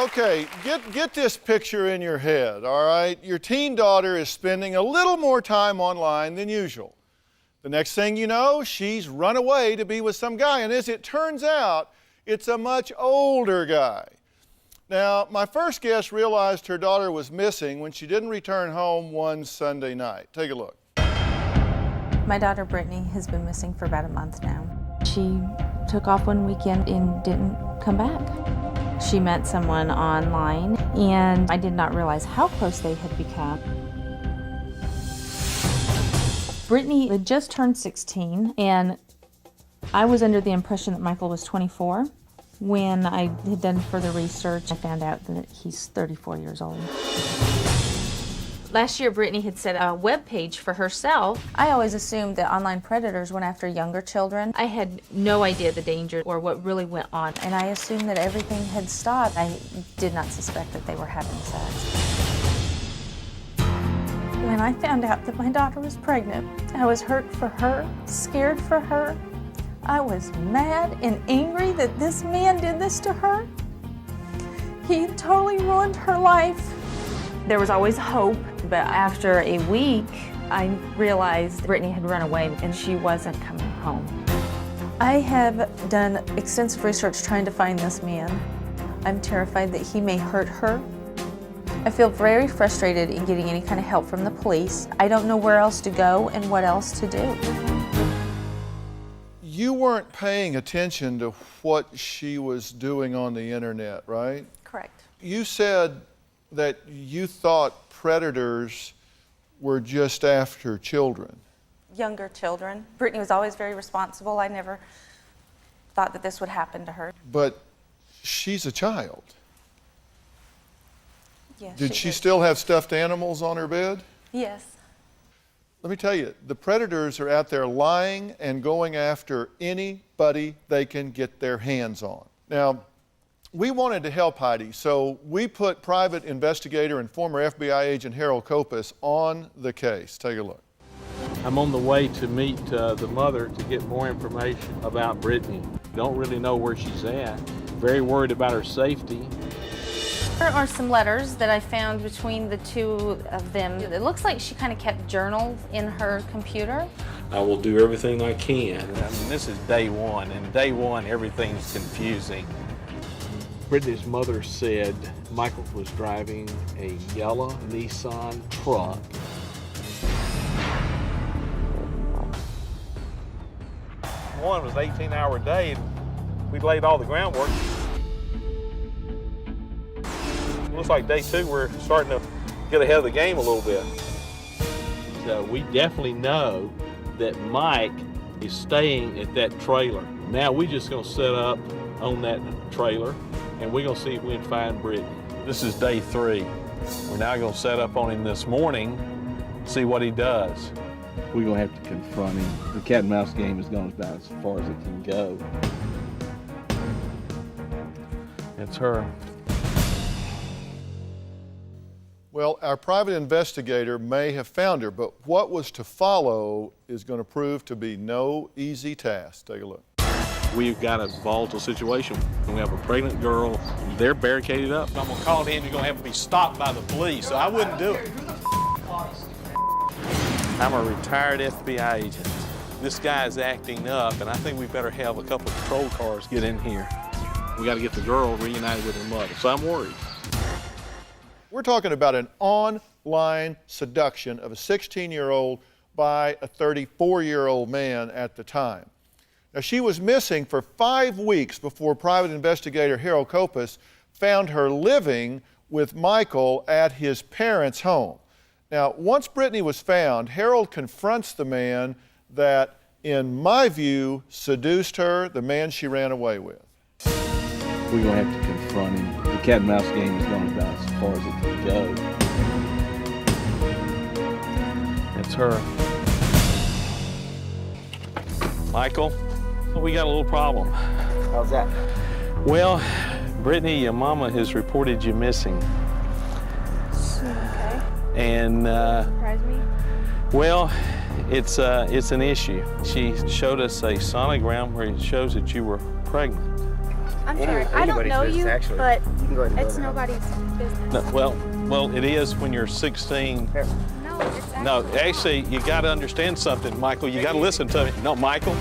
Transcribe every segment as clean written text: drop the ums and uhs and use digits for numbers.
Okay, get this picture in your head, all right? Your teen daughter is spending a little more time online than usual. The next thing you know, she's run away to be with some guy, and as it turns out, it's a much older guy. Now, my first guest realized her daughter was missing when she didn't return home one Sunday night. Take a look. My daughter Brittany has been missing for about a month now. She took off one weekend and didn't come back. She met someone online, and I did not realize how close they had become. Brittany had just turned 16, and I was under the impression that Michael was 24. When I had done further research, I found out that he's 34 years old. Last year, Brittany had set a web page for herself. I always assumed that online predators went after younger children. I had no idea the danger or what really went on. And I assumed that everything had stopped. I did not suspect that they were having sex. When I found out that my daughter was pregnant, I was hurt for her, scared for her. I was mad and angry that this man did this to her. He totally ruined her life. There was always hope, but after a week, I realized Brittany had run away and she wasn't coming home. I have done extensive research trying to find this man. I'm terrified that he may hurt her. I feel very frustrated in getting any kind of help from the police. I don't know where else to go and what else to do. You weren't paying attention to what she was doing on the internet, right? Correct. You said that you thought predators were just after children. Younger children. Brittany was always very responsible. I never thought that this would happen to her. But she's a child. Yes, Did she still have stuffed animals on her bed? Yes. Let me tell you, the predators are out there lying and going after anybody they can get their hands on. Now, we wanted to help Heidi, so we put private investigator and former FBI agent Harold Kopis on the case. Take a look. I'm on the way to meet the mother to get more information about Brittany. Don't really know where she's at. Very worried about her safety. There are some letters that I found between the two of them. It looks like she kind of kept journals in her computer. I will do everything I can. I mean, this is day one, and day one, everything's confusing. Brittany's mother said Michael was driving a yellow Nissan truck. One was an 18-hour day, and we laid all the groundwork. Looks like day two, we're starting to get ahead of the game a little bit. So we definitely know that Mike is staying at that trailer. Now we're just gonna set up on that trailer and we're gonna see if we can find Brittany. This is day three. We're now gonna set up on him this morning, see what he does. We're gonna have to confront him. The cat and mouse game has gone about as far as it can go. It's her. Well, our private investigator may have found her, but what was to follow is going to prove to be no easy task. Take a look. We've got a volatile situation. We have a pregnant girl. They're barricaded up. I'm gonna call it in. You're gonna have to be stopped by the police, so I wouldn't do it. I'm a retired FBI agent. This guy's acting up, and I think we better have a couple of patrol cars get in here. We got to get the girl reunited with her mother, so I'm worried. We're talking about an online seduction of a 16-year-old by a 34-year-old man at the time. Now, she was missing for 5 weeks before private investigator Harold Kopis found her living with Michael at his parents' home. Now, once Brittany was found, Harold confronts the man that, in my view, seduced her, the man she ran away with. We're gonna have to confront him. The cat and mouse game has gone about as far as it can go. It's her. Michael, we got a little problem. How's that? Well, Brittany, your mama has reported you missing. Okay. And, Surprise me? well, it's an issue. She showed us a sonogram where it shows that you were pregnant. I'm sorry. I don't know you, actually. but You can go ahead and it's go now. nobody's business. No, well, it is when you're 16. Here. No, it's actually. No, actually, you got to understand something, Michael. You got to listen to me. No, Michael.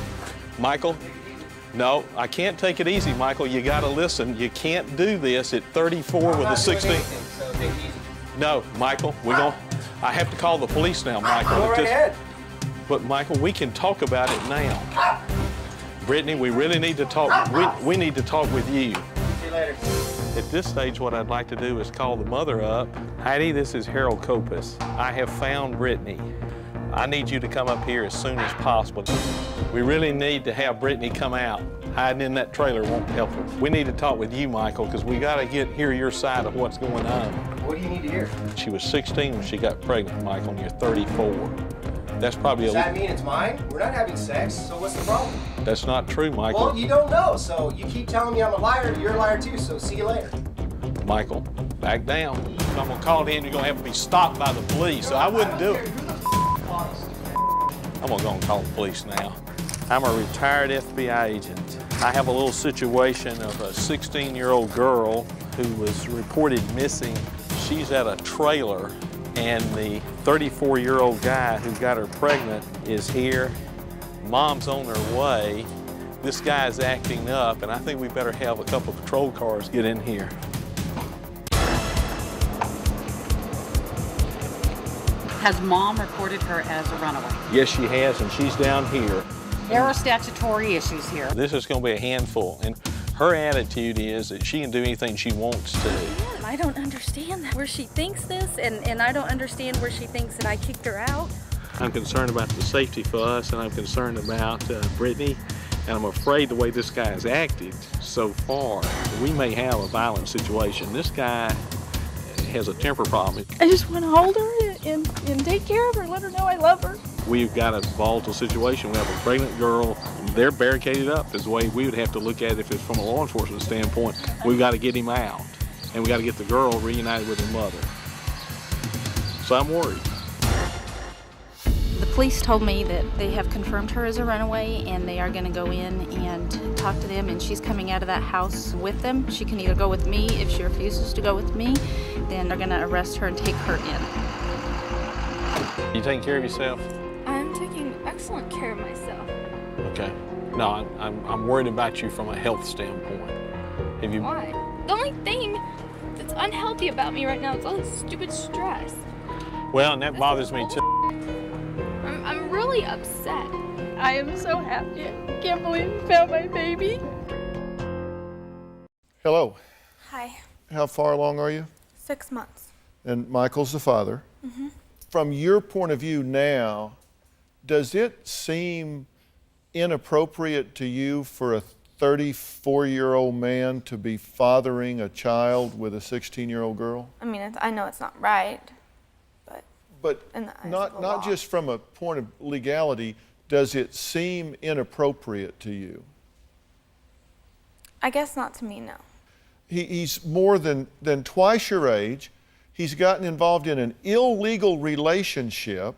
No, I can't take it easy, Michael. You got to listen. You can't do this at 34 with a 16. So take it easy. No, Michael, I have to call the police now, Michael. Go right ahead. But Michael, we can talk about it now. Brittany, we really need to talk. We need to talk with you. See you later. At this stage, what I'd like to do is call the mother up. Heidi, this is Harold Kopus. I have found Brittany. I need you to come up here as soon as possible. We really need to have Brittany come out. Hiding in that trailer won't help her. We need to talk with you, Michael, because we got to hear your side of what's going on. What do you need to hear? She was 16 when she got pregnant, Michael, and you're 34. That's probably Does that mean it's mine? We're not having sex, so what's the problem? That's not true, Michael. Well, you don't know, so you keep telling me I'm a liar. You're a liar too, so see you later. Michael, back down. I'm gonna call it in. You're gonna have to be stopped by the police. So I wouldn't do it. I'm gonna go and call the police now. I'm a retired FBI agent. I have a little situation of a 16-year-old girl who was reported missing. She's at a trailer, and the 34-year-old guy who got her pregnant is here. Mom's on her way. This guy's acting up, and I think we better have a couple of patrol cars get in here. Has Mom reported her as a runaway? Yes, she has, and she's down here. There are statutory issues here. This is going to be a handful, and her attitude is that she can do anything she wants to. I don't understand where she thinks this, and I don't understand where she thinks that I kicked her out. I'm concerned about the safety for us, and I'm concerned about Brittany, and I'm afraid the way this guy has acted so far, we may have a violent situation. This guy has a temper problem. I just want to hold her and take care of her, let her know I love her. We've got a volatile situation. We have a pregnant girl. They're barricaded up is the way we would have to look at it if it's from a law enforcement standpoint. We've got to get him out, and we got to get the girl reunited with her mother. So I'm worried. The police told me that they have confirmed her as a runaway, and they are going to go in and talk to them, and she's coming out of that house with them. She can either go with me. If she refuses to go with me, then they're going to arrest her and take her in. You taking care of yourself? I'm taking excellent care of myself. Okay. No, I'm worried about you from a health standpoint. Have you? Why? The only thing that's unhealthy about me right now is all this stupid stress. Well, and that bothers me too. I'm really upset. I am so happy. I can't believe I found my baby. Hello. Hi. How far along are you? 6 months. And Michael's the father. From your point of view now, does it seem inappropriate to you for a 34-year-old man to be fathering a child with a 16-year-old girl? I mean, I know it's not right, But in the eyes of not the law. just from a point of legality, does it seem inappropriate to you? I guess not to me, no. He's more than twice your age. He's gotten involved in an illegal relationship.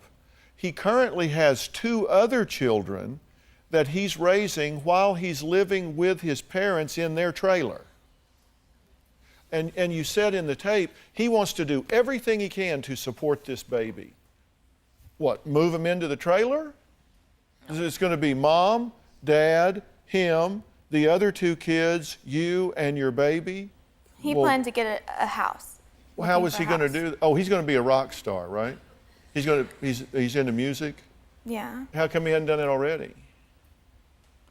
He currently has 2 other children that he's raising while he's living with his parents in their trailer. And you said in the tape, he wants to do everything he can to support this baby. What, move him into the trailer? It's going to be mom, dad, him, the other 2 kids, you and your baby? He Well, planned to get a house. Well, how Looking is for he a going to house. do? Oh, he's going to be a rock star, right? He's into music. Yeah, How come he hadn't done it already?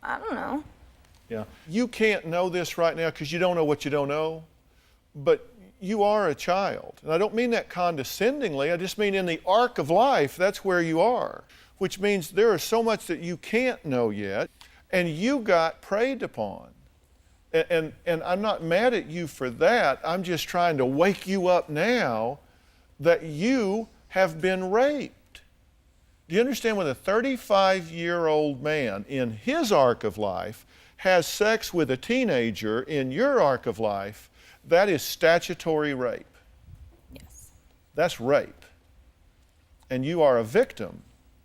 I don't know. Yeah. You can't know this right now because you don't know what you don't know, but you are a child. And I don't mean that condescendingly. I just mean in the arc of life, that's where you are, which means there is so much that you can't know yet, and you got preyed upon. And I'm not mad at you for that. I'm just trying to wake you up now that you have been raped. Do you understand when a 35-year-old man in his arc of life has sex with a teenager in your arc of life, that is statutory rape. Yes. That's rape. And you are a victim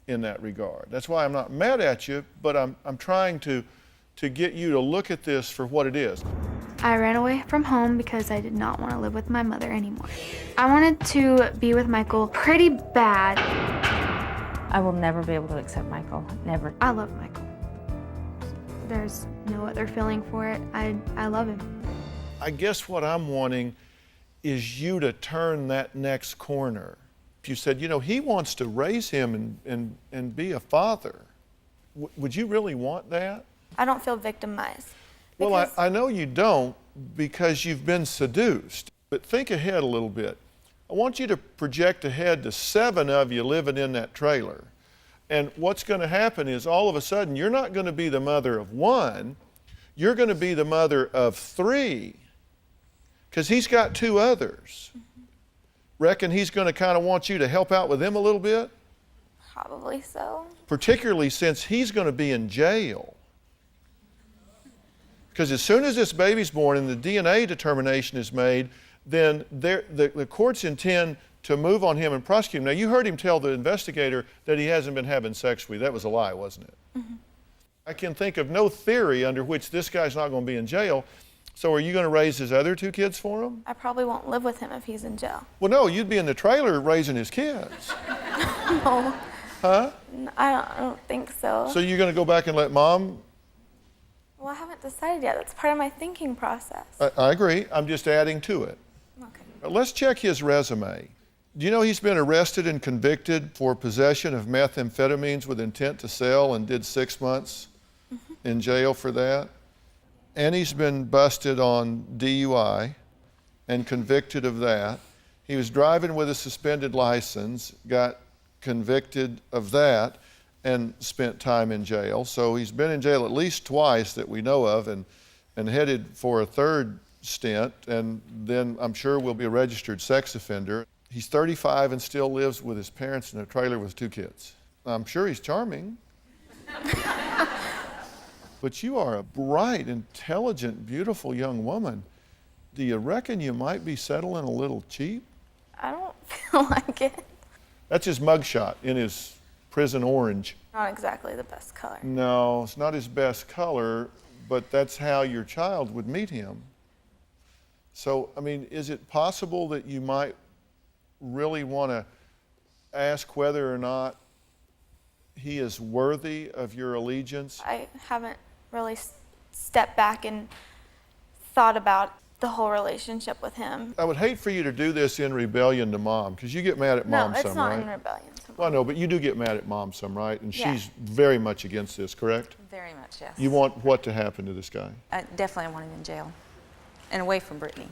in that regard. That's why I'm not mad at you, but I'm trying to get you to look at this for what it is. I ran away from home because I did not want to live with my mother anymore. I wanted to be with Michael pretty bad. I will never be able to accept Michael, never. I love Michael. There's no other feeling for it. I love him. I guess what I'm wanting is you to turn that next corner. If you said, you know, he wants to raise him and be a father, would you really want that? I don't feel victimized. Well, I know you don't because you've been seduced, but think ahead a little bit. I want you to project ahead to 7 of you living in that trailer. And what's going to happen is all of a sudden you're not going to be the mother of 1, you're going to be the mother of 3 because he's got 2 others. Reckon he's going to kind of want you to help out with them a little bit? Probably so. Particularly since he's going to be in jail. Because as soon as this baby's born and the DNA determination is made, then the courts intend to move on him and prosecute him. Now, you heard him tell the investigator that he hasn't been having sex with you. That was a lie, wasn't it? Mm-hmm. I can think of no theory under which this guy's not going to be in jail. So are you going to raise his other 2 kids for him? I probably won't live with him if he's in jail. Well, no, you'd be in the trailer raising his kids. No. Huh? I don't think so. So you're going to go back and let Mom? Well, I haven't decided yet. That's part of my thinking process. I agree. I'm just adding to it. Okay. Let's check his resume. Do you know he's been arrested and convicted for possession of methamphetamines with intent to sell and did 6 months in jail for that? And he's been busted on DUI and convicted of that. He was driving with a suspended license, got convicted of that, and spent time in jail. So he's been in jail at least twice that we know of and headed for a 3rd stint, and then I'm sure will be a registered sex offender. He's 35 and still lives with his parents in a trailer with 2 kids. I'm sure he's charming. But you are a bright, intelligent, beautiful young woman. Do you reckon you might be settling a little cheap? I don't feel like it. That's his mugshot in his prison orange. Not exactly the best color. No, it's not his best color, but that's how your child would meet him. So, I mean, is it possible that you might really want to ask whether or not he is worthy of your allegiance? I haven't really stepped back and thought about the whole relationship with him. I would hate for you to do this in rebellion to Mom, because you get mad at Mom some, right? No, it's not in rebellion. Well, no, but you do get mad at Mom some, right? And she's very much against this, correct? Very much, yes. You want what to happen to this guy? I definitely want him in jail and away from Brittany.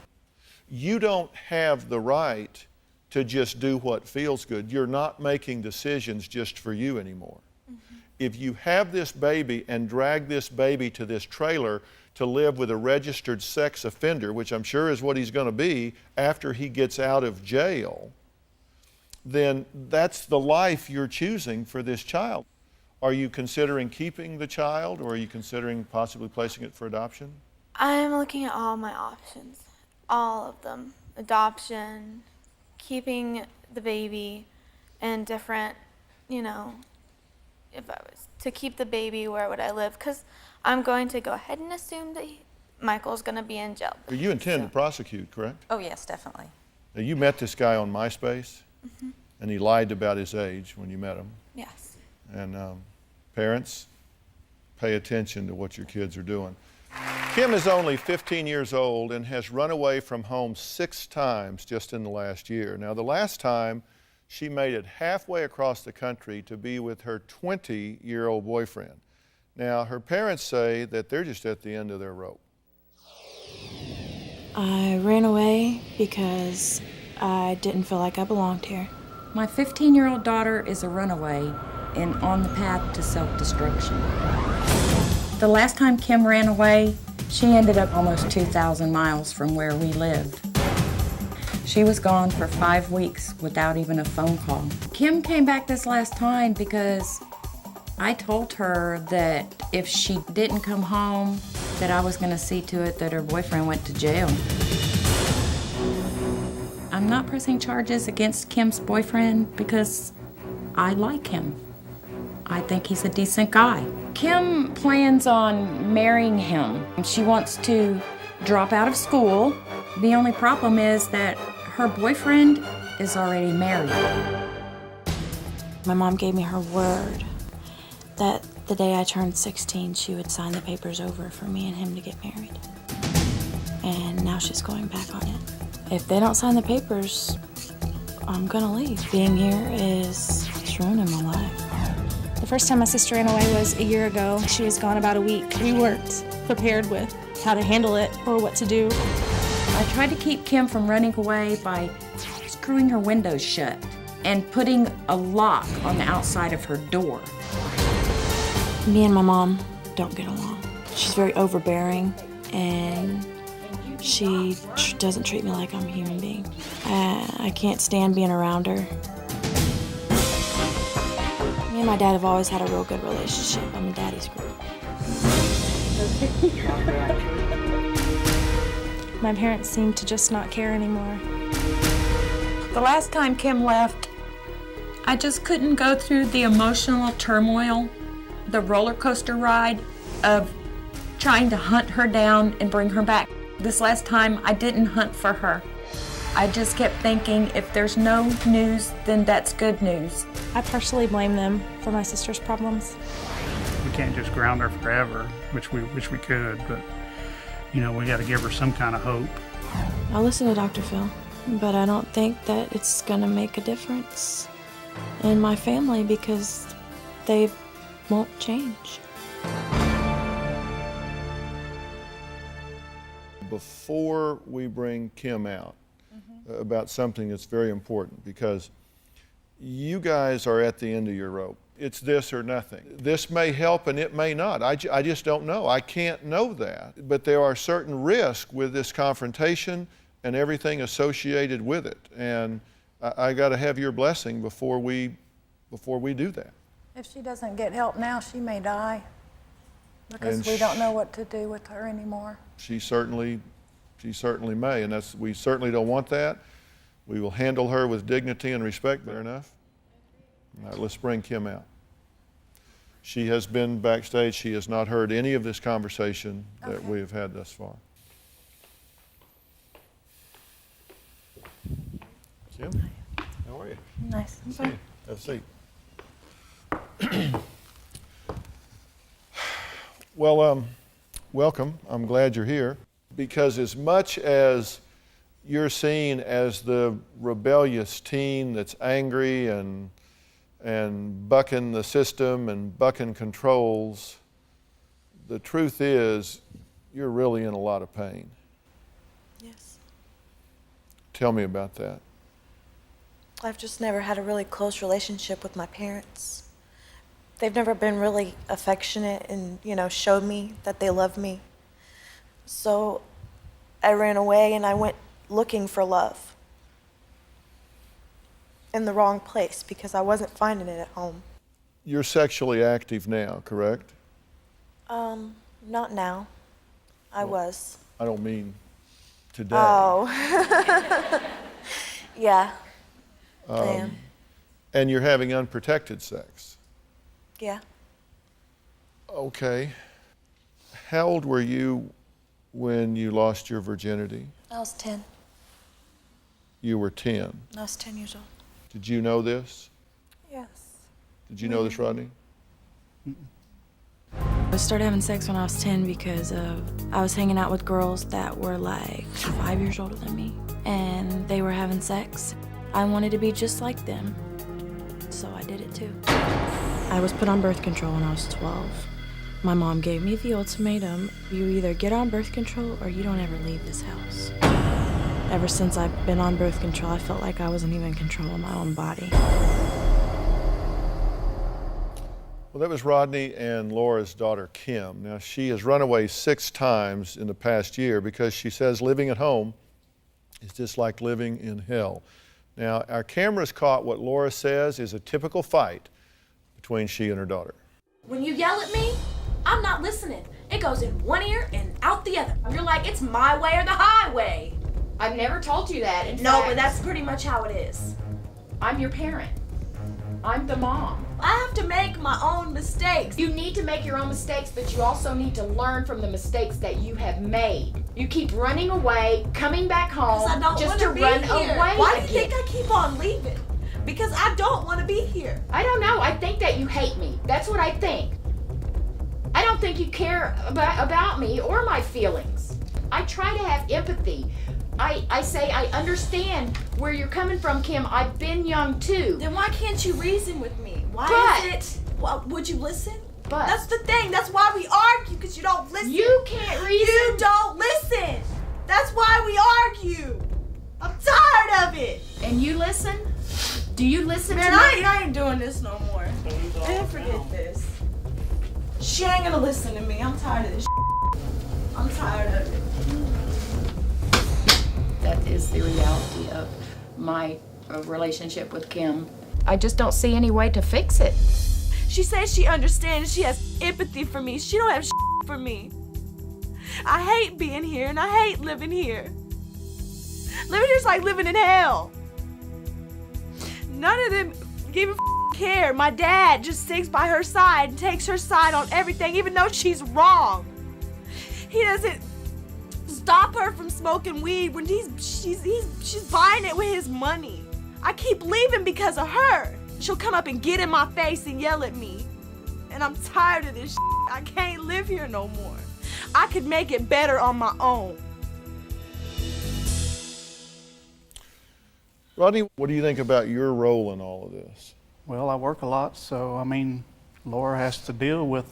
You don't have the right to just do what feels good. You're not making decisions just for you anymore. Mm-hmm. If you have this baby and drag this baby to this trailer to live with a registered sex offender, which I'm sure is what he's going to be after he gets out of jail, then that's the life you're choosing for this child. Are you considering keeping the child, or are you considering possibly placing it for adoption? I'm looking at all my options, all of them. Adoption, keeping the baby, and different, you know, if I was to keep the baby, where would I live? Because I'm going to go ahead and assume that Michael's going to be in jail. But you intend to prosecute, correct? Oh, yes, definitely. Now, you met this guy on MySpace, and he lied about his age when you met him. Yes. And parents, pay attention to what your kids are doing. Kim is only 15 years old and has run away from home 6 times just in the last year. Now, the last time, she made it halfway across the country to be with her 20-year-old boyfriend. Now, her parents say that they're just at the end of their rope. I ran away because I didn't feel like I belonged here. My 15-year-old daughter is a runaway and on the path to self-destruction. The last time Kim ran away, she ended up almost 2,000 miles from where we lived. She was gone for 5 weeks without even a phone call. Kim came back this last time because I told her that if she didn't come home, that I was going to see to it that her boyfriend went to jail. I'm not pressing charges against Kim's boyfriend because I like him. I think he's a decent guy. Kim plans on marrying him. She wants to drop out of school. The only problem is that her boyfriend is already married. My mom gave me her word that the day I turned 16, she would sign the papers over for me and him to get married. And now she's going back on it. If they don't sign the papers, I'm gonna leave. Being here is ruining my life. The first time my sister ran away was a year ago. She was gone about a week. We weren't prepared with how to handle it or what to do. I tried to keep Kim from running away by screwing her windows shut and putting a lock on the outside of her door. Me and my mom don't get along. She's very overbearing, and she doesn't treat me like I'm a human being. I can't stand being around her. Me and my dad have always had a real good relationship. I'm a daddy's girl. My parents seem to just not care anymore. The last time Kim left, I just couldn't go through the emotional turmoil, the roller coaster ride of trying to hunt her down and bring her back. This last time, I didn't hunt for her. I just kept thinking, if there's no news, then that's good news. I partially blame them for my sister's problems. We can't just ground her forever, which we could, but you know, we got to give her some kind of hope. I'll listen to Dr. Phil, but I don't think that it's gonna make a difference in my family because they won't change. Before we bring Kim out, about something that's very important, because you guys are at the end of your rope. It's this or nothing. This may help and it may not. I just don't know. I can't know that. But there are certain risks with this confrontation and everything associated with it. And I got to have your blessing before we do that. If she doesn't get help now, she may die because we don't know what to do with her anymore. She certainly may, and we certainly don't want that. We will handle her with dignity and respect. Fair enough? All right, let's bring Kim out. She has been backstage. She has not heard any of this conversation that we have had thus far. Kim, how are you? Nice. See you. Have a seat. Well, welcome. I'm glad you're here, because as much as you're seen as the rebellious teen that's angry and bucking the system and bucking controls, the truth is you're really in a lot of pain. Yes. Tell me about that. I've just never had a really close relationship with my parents. They've never been really affectionate and, showed me that they love me. So I ran away and I went looking for love in the wrong place because I wasn't finding it at home. You're sexually active now, correct? Not now. I was. I don't mean today. Oh. Yeah, I am. And you're having unprotected sex? Yeah. Okay. How old were you when you lost your virginity? I was 10. You were 10. I was 10 years old. Did you know this? Yes. Did you know this, Rodney? I started having sex when I was 10 because I was hanging out with girls that were like 5 years older than me, and they were having sex. I wanted to be just like them, so I did it too. I was put on birth control when I was 12. My mom gave me the ultimatum: you either get on birth control or you don't ever leave this house. Ever since I've been on birth control, I felt like I wasn't even in control of my own body. Well, that was Rodney and Laura's daughter, Kim. Now, she has run away 6 times in the past year because she says living at home is just like living in hell. Now, our cameras caught what Laura says is a typical fight between she and her daughter. When you yell at me, I'm not listening. It goes in one ear and out the other. You're like, it's my way or the highway. I've never told you that. In No, fact, but that's pretty much how it is. I'm your parent. I'm the mom. I have to make my own mistakes. You need to make your own mistakes, but you also need to learn from the mistakes that you have made. You keep running away, coming back home, I don't just wanna to be run here. away Why do you again. think I keep on leaving? Because I don't want to be here. I don't know. I think that you hate me. That's what I think. I don't think you care about me or my feelings. I try to have empathy. I say I understand where you're coming from, Kim. I've been young too. Then why can't you reason with me? Why But- is it? Well, would you listen? But- That's the thing. That's why we argue, because you don't listen. You can't reason. You don't listen. That's why we argue. I'm tired of it. And you listen? Do you listen Man, to me? I ain't doing this no more. Man, forget this. She ain't gonna listen to me. I'm tired of this. I'm tired of it. That is the reality of my relationship with Kim. I just don't see any way to fix it. She says she understands. She has empathy for me. She don't have for me. I hate being here and I hate living here. Living here's like living in hell. None of them give a care. My dad just sticks by her side and takes her side on everything, even though she's wrong. He doesn't stop her from smoking weed when she's buying it with his money. I keep leaving because of her. She'll come up and get in my face and yell at me. And I'm tired of this. I can't live here no more. I could make it better on my own. Rodney, what do you think about your role in all of this? Well, I work a lot, so I mean, Laura has to deal with,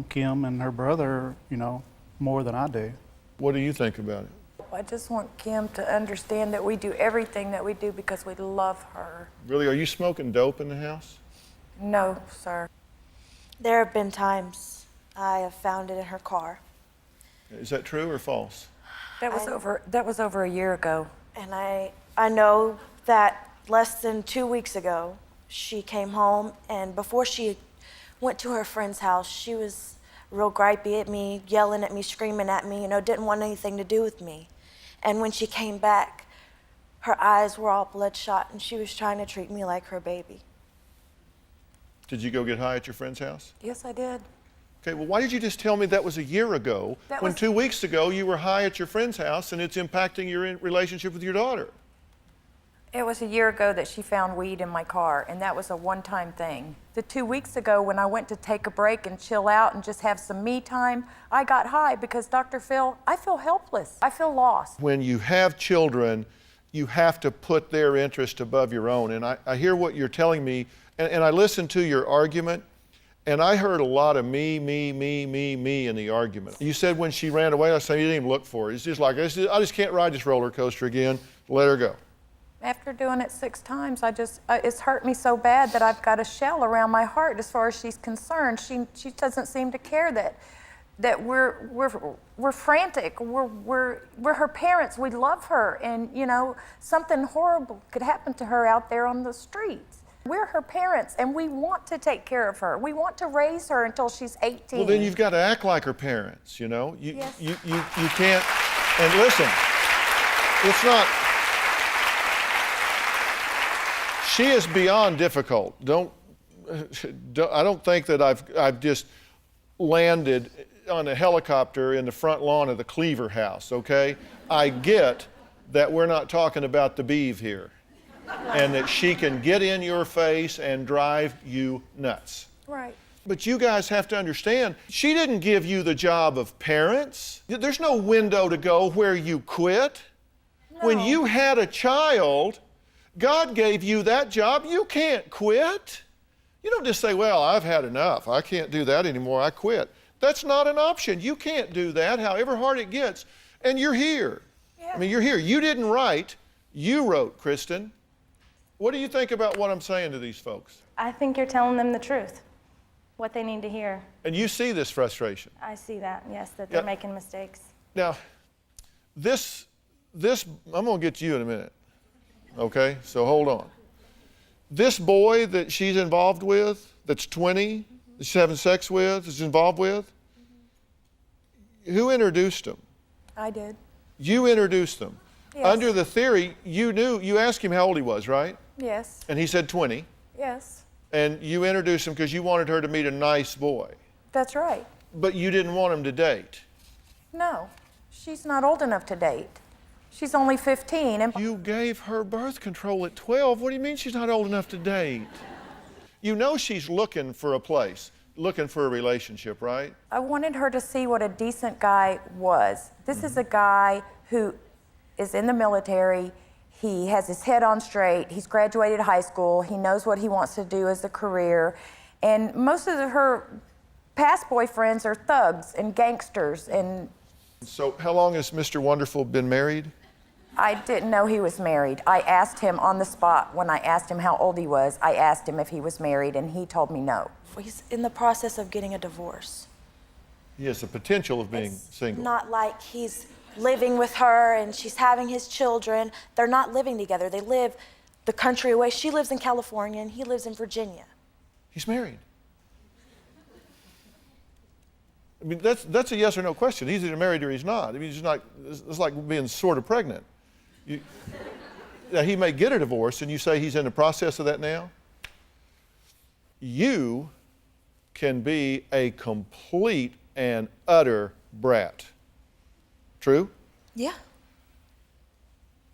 Kim and her brother, more than I do. What do you think about it? I just want Kim to understand that we do everything that we do because we love her. Really, are you smoking dope in the house? No, sir. There have been times I have found it in her car. Is that true or false? That was over a year ago. And I know that less than 2 weeks ago, she came home, and before she went to her friend's house, she was real gripey at me, yelling at me, screaming at me, didn't want anything to do with me. And when she came back, her eyes were all bloodshot, and she was trying to treat me like her baby. Did you go get high at your friend's house? Yes, I did. Okay, well, why did you just tell me that was a year ago when 2 weeks ago you were high at your friend's house and it's impacting your relationship with your daughter? It was a year ago that she found weed in my car, and that was a one-time thing. The 2 weeks ago when I went to take a break and chill out and just have some me time, I got high because, Dr. Phil, I feel helpless. I feel lost. When you have children, you have to put their interest above your own. And I hear what you're telling me, and I listened to your argument, and I heard a lot of me in the argument. You said when she ran away, I said you didn't even look for her. It's just like, I just can't ride this roller coaster again. Let her go. After doing it 6 times, it's hurt me so bad that I've got a shell around my heart as far as she's concerned. She doesn't seem to care that we're frantic. We're her parents. We love her, and something horrible could happen to her out there on the streets. We're her parents, and we want to take care of her. We want to raise her until she's 18. Well, then you've got to act like her parents. Yes. You can't. And listen, it's not. She is beyond difficult. I don't think that I've just landed on a helicopter in the front lawn of the Cleaver house, okay? I get that we're not talking about the beeve here, and that she can get in your face and drive you nuts. Right. But you guys have to understand, she didn't give you the job of parents. There's no window to go where you quit. No. When you had a child, God gave you that job. You can't quit. You don't just say, well, I've had enough. I can't do that anymore. I quit. That's not an option. You can't do that, however hard it gets. And you're here. Yeah. I mean, you're here. You didn't write. You wrote, Kristen. What do you think about what I'm saying to these folks? I think you're telling them the truth, what they need to hear. And you see this frustration. I see that, yes, that they're making mistakes. Now, this, I'm going to get to you in a minute. Okay, so hold on. This boy that she's involved with, that's 20, that she's having sex with, is involved with, who introduced him? I did. You introduced them. Yes. Under the theory, you asked him how old he was, right? Yes. And he said 20. Yes. And you introduced him because you wanted her to meet a nice boy. That's right. But you didn't want him to date. No. She's not old enough to date. She's only 15. And You gave her birth control at 12. What do you mean she's not old enough to date? You know she's looking for a place, looking for a relationship, right? I wanted her to see what a decent guy was. This is a guy who is in the military. He has his head on straight. He's graduated high school. He knows what he wants to do as a career. And most of her past boyfriends are thugs and gangsters. And So how long has Mr. Wonderful been married? I didn't know he was married. I asked him on the spot when I asked him how old he was. I asked him if he was married, and he told me no. He's in the process of getting a divorce. He has the potential of being single. Not like he's living with her and she's having his children. They're not living together. They live the country away. She lives in California and he lives in Virginia. He's married. I mean, that's a yes or no question. He's either married or he's not. I mean, he's not. It's like being sort of pregnant. Now, he may get a divorce, and you say he's in the process of that now. You can be a complete and utter brat. True? Yeah.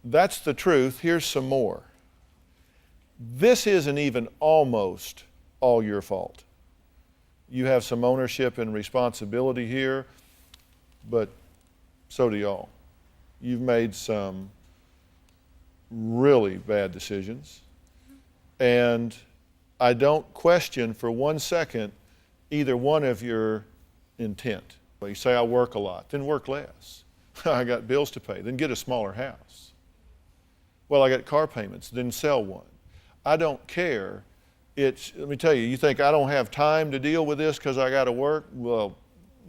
That's the truth. Here's some more. This isn't even almost all your fault. You have some ownership and responsibility here, but so do y'all. You've made some really bad decisions, and I don't question for 1 second either one of your intent. You say, I work a lot, then work less. I got bills to pay, then get a smaller house. Well, I got car payments, then sell one. I don't care. Let me tell you, you think I don't have time to deal with this because I got to work? Well,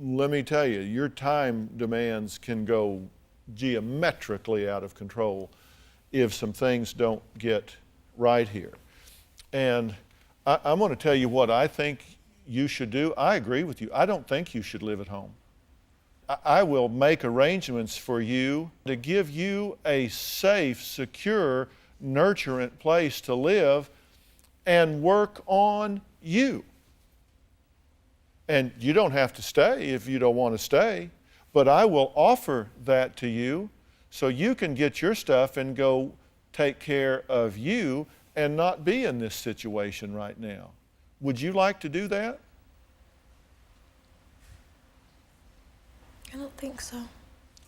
let me tell you, your time demands can go geometrically out of control if some things don't get right here. And I'm going to tell you what I think you should do. I agree with you. I don't think you should live at home. I will make arrangements for you to give you a safe, secure, nurturant place to live and work on you. And you don't have to stay if you don't want to stay, but I will offer that to you so you can get your stuff and go take care of you and not be in this situation right now. Would you like to do that? I don't think so.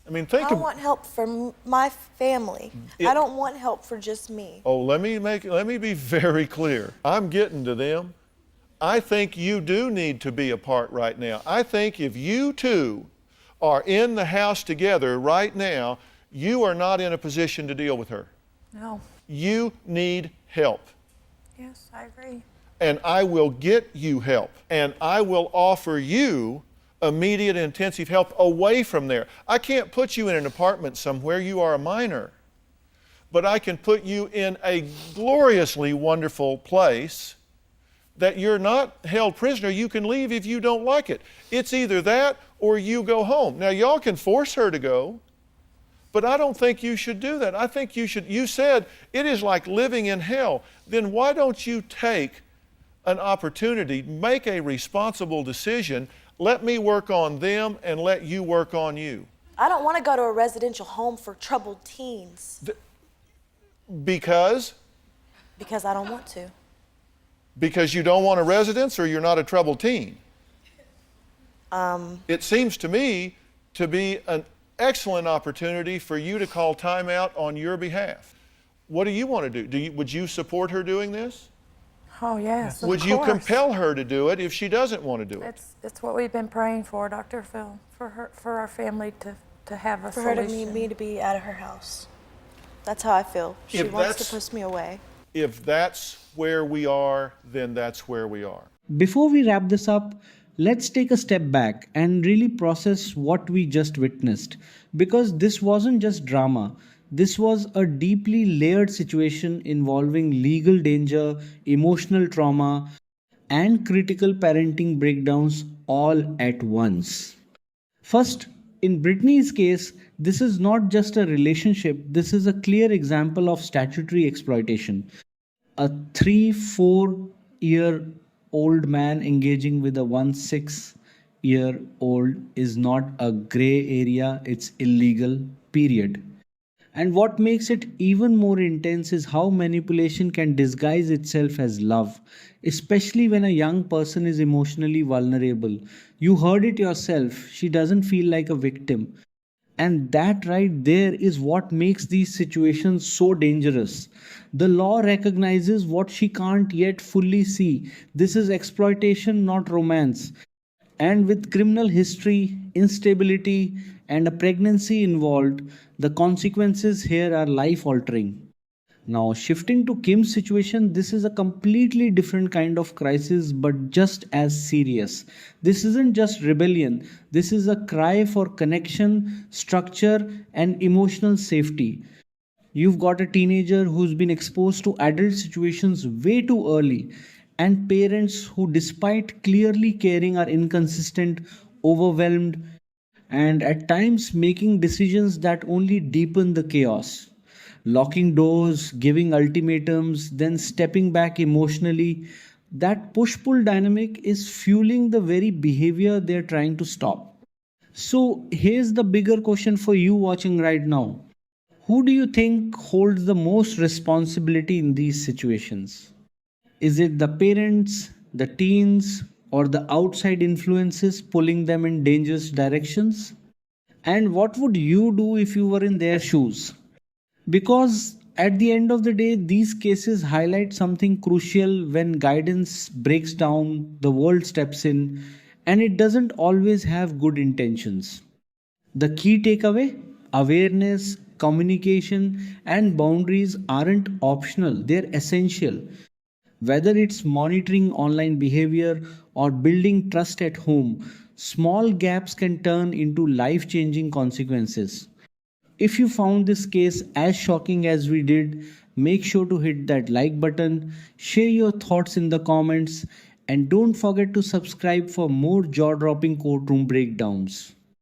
I mean, I want help for my family. I don't want help for just me. Oh, let me be very clear. I'm getting to them. I think you do need to be apart right now. I think if you two are in the house together right now, you are not in a position to deal with her. No. You need help. Yes, I agree. And I will get you help. And I will offer you immediate intensive help away from there. I can't put you in an apartment somewhere. You are a minor. But I can put you in a gloriously wonderful place that you're not held prisoner. You can leave if you don't like it. It's either that or you go home. Now, y'all can force her to go, but I don't think you should do that. I think you should. You said it is like living in hell. Then why don't you take an opportunity, make a responsible decision, let me work on them and let you work on you? I don't want to go to a residential home for troubled teens. Because? Because I don't want to. Because you don't want a residence or you're not a troubled teen? It seems to me to be an excellent opportunity for you to call timeout on your behalf. What do you want to do? Would you support her doing this? Oh, yes, Would you compel her to do it if she doesn't want to do it? It's what we've been praying for, Dr. Phil, for our family to have a For solution. her to need me to be out of her house. That's how I feel. She wants to push me away. If that's where we are, then that's where we are. Before we wrap this up, let's take a step back and really process what we just witnessed. Because this wasn't just drama. This was a deeply layered situation involving legal danger, emotional trauma, and critical parenting breakdowns all at once. First, in Brittany's case, this is not just a relationship, this is a clear example of statutory exploitation. A 3-4 year old man engaging with a 1-6 year old is not a gray area, it's illegal, period. And what makes it even more intense is how manipulation can disguise itself as love, especially when a young person is emotionally vulnerable. You heard it yourself, she doesn't feel like a victim. And that right there is what makes these situations so dangerous. The law recognizes what she can't yet fully see. This is exploitation, not romance. And with criminal history, instability, and a pregnancy involved, the consequences here are life altering. Now, shifting to Kim's situation, this is a completely different kind of crisis, but just as serious. This isn't just rebellion, this is a cry for connection, structure, and emotional safety. You've got a teenager who's been exposed to adult situations way too early, and parents who, despite clearly caring, are inconsistent, overwhelmed, and at times making decisions that only deepen the chaos. Locking doors, giving ultimatums, then stepping back emotionally. That push pull dynamic is fueling the very behavior they're trying to stop. So, here's the bigger question for you watching right now. Who do you think holds the most responsibility in these situations? Is it the parents, the teens, or the outside influences pulling them in dangerous directions? And what would you do if you were in their shoes? Because at the end of the day, these cases highlight something crucial. When guidance breaks down, the world steps in, and it doesn't always have good intentions. The key takeaway: awareness, communication, and boundaries aren't optional, they're essential. Whether it's monitoring online behavior or building trust at home, small gaps can turn into life changing consequences. If you found this case as shocking as we did, make sure to hit that like button, share your thoughts in the comments, and don't forget to subscribe for more jaw dropping courtroom breakdowns.